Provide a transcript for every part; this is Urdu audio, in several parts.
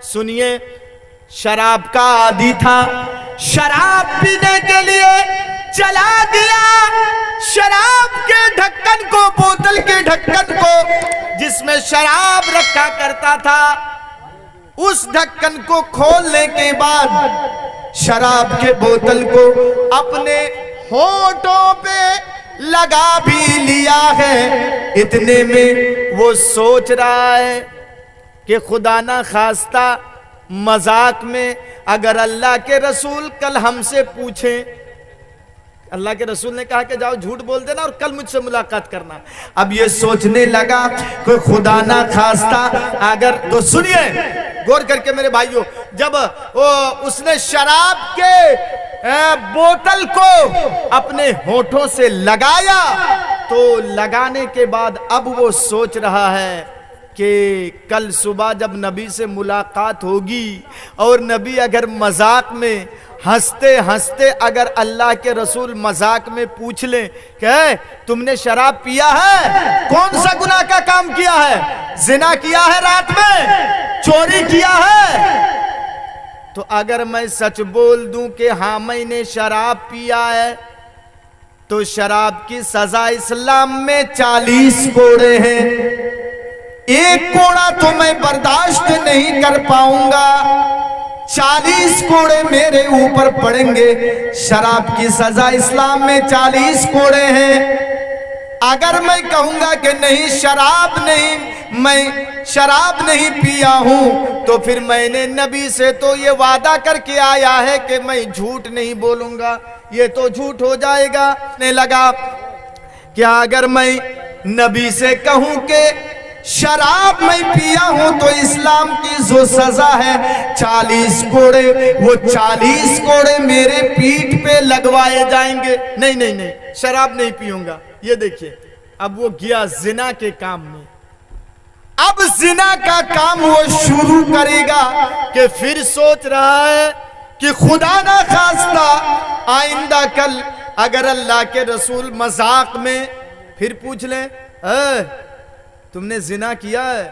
سنیے، شراب کا عادی تھا، شراب پینے کے لیے چلا گیا، شراب کے ڈھکن کو، بوتل کے ڈھکن کو جس میں شراب رکھا کرتا تھا، اس ڈھکن کو کھولنے کے بعد شراب کے بوتل کو اپنے ہونٹوں پہ لگا بھی لیا ہے۔ اتنے میں وہ سوچ رہا ہے کہ خدا نہ خواستہ مذاق میں اگر اللہ کے رسول کل ہم سے پوچھیں، اللہ کے رسول نے کہا کہ جاؤ جھوٹ بول دینا اور کل مجھ سے ملاقات کرنا، اب یہ سوچنے لگا کہ خدا نہ خواستہ اگر، تو سنیے غور کر کے میرے بھائیوں، جب اس نے شراب کے بوتل کو اپنے ہونٹوں سے لگایا تو لگانے کے بعد اب وہ سوچ رہا ہے کہ کل صبح جب نبی سے ملاقات ہوگی اور نبی اگر مذاق میں ہنستے ہنستے اگر اللہ کے رسول مذاق میں پوچھ لیں کہ تم نے شراب پیا ہے، کون سا گناہ کا کام کیا ہے، زنا کیا ہے رات میں، چوری کیا ہے، تو اگر میں سچ بول دوں کہ ہاں میں نے شراب پیا ہے تو شراب کی سزا اسلام میں 40 کوڑے ہیں، ایک کوڑا تو میں برداشت نہیں کر پاؤں گا، 40 کوڑے میرے اوپر پڑیں گے۔ شراب کی سزا اسلام میں 40 کوڑے ہیں۔ اگر میں کہوں گا کہ نہیں میں شراب نہیں پیا ہوں تو پھر میں نے نبی سے تو یہ وعدہ کر کے آیا ہے کہ میں جھوٹ نہیں بولوں گا، یہ تو جھوٹ ہو جائے گا۔ نے لگا کہ اگر میں نبی سے کہوں کہ شراب میں پیا ہوں تو اسلام کی جو سزا ہے 40 کوڑے، وہ 40 کوڑے میرے پیٹھ پہ لگوائے جائیں گے۔ نہیں شراب نہیں پیوں گا۔ یہ دیکھیے اب وہ گیا زنا کے کام میں، اب زنا کا کام وہ شروع کرے گا کہ پھر سوچ رہا ہے کہ خدا نہ خواستہ آئندہ کل اگر اللہ کے رسول مذاق میں پھر پوچھ لیں تم نے زنا کیا ہے،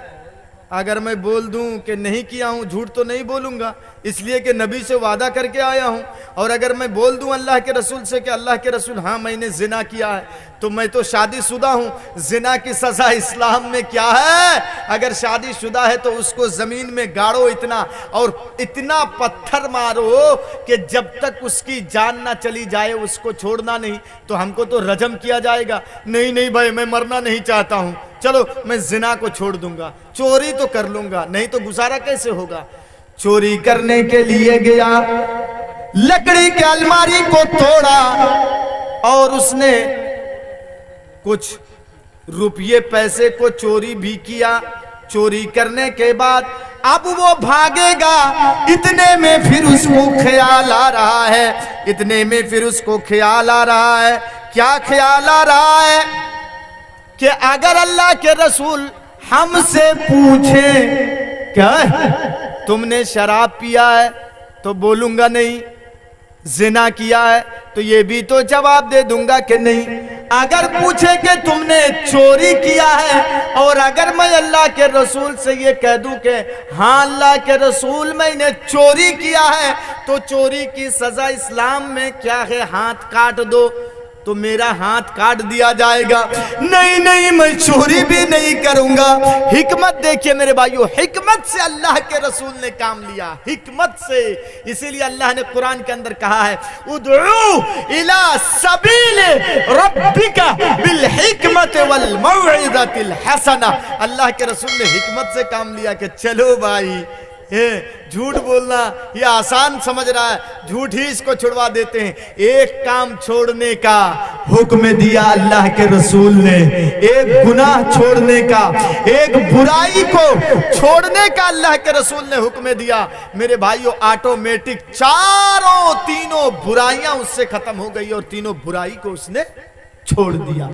اگر میں بول دوں کہ نہیں کیا ہوں، جھوٹ تو نہیں بولوں گا اس لیے کہ نبی سے وعدہ کر کے آیا ہوں، اور اگر میں بول دوں اللہ کے رسول سے کہ اللہ کے رسول ہاں میں نے زنا کیا ہے تو میں تو شادی شدہ ہوں، زنا کی سزا اسلام میں کیا ہے، اگر شادی شدہ ہے تو اس کو زمین میں گاڑو اتنا اور اتنا پتھر مارو کہ جب تک اس کی جان نہ چلی جائے اس کو چھوڑنا نہیں، تو ہم کو تو رجم کیا جائے گا۔ نہیں بھائی میں مرنا نہیں چاہتا ہوں، چلو میں زنا کو چھوڑ دوں گا، چوری تو کر لوں گا، نہیں تو گزارا کیسے ہوگا۔ چوری کرنے کے لیے گیا، لکڑی کے الماری کو توڑا اور اس نے کچھ روپیے پیسے کو چوری بھی کیا۔ چوری کرنے کے بعد اب وہ بھاگے گا، اتنے میں پھر اس کو خیال آ رہا ہے، کیا خیال آ رہا ہے کہ اگر اللہ کے رسول ہم سے پوچھیں کیا تم نے شراب پیا ہے تو بولوں گا نہیں، زنا کیا ہے تو یہ بھی تو جواب دے دوں گا کہ نہیں۔ اگر پوچھے کہ تم نے چوری کیا ہے اور اگر میں اللہ کے رسول سے یہ کہہ دوں کہ ہاں اللہ کے رسول میں نے چوری کیا ہے تو چوری کی سزا اسلام میں کیا ہے، ہاتھ کاٹ دو، تو میرا ہاتھ کاٹ دیا جائے گا۔ نہیں میں چوری بھی نہیں کروں گا۔ حکمت دیکھیے میرے بھائیو، حکمت سے اللہ کے رسول نے کام لیا، حکمت سے۔ اسی لیے اللہ نے قرآن کے اندر کہا ہے ادعو الی سبیل ربک بالحکمت والموعظۃ الحسنہ۔ اللہ کے رسول نے حکمت سے کام لیا کہ چلو بھائی جھوٹ بولنا یہ آسان سمجھ رہا ہے، جھوٹ ہی اس کو چھڑوا دیتے ہیں۔ ایک کام چھوڑنے کا حکم دیا اللہ کے رسول نے، ایک گناہ چھوڑنے کا، ایک برائی کو چھوڑنے کا اللہ کے رسول نے حکم دیا۔ میرے بھائیو آٹومیٹک تینوں برائیاں اس سے ختم ہو گئی اور تینوں برائی کو اس نے چھوڑ دیا۔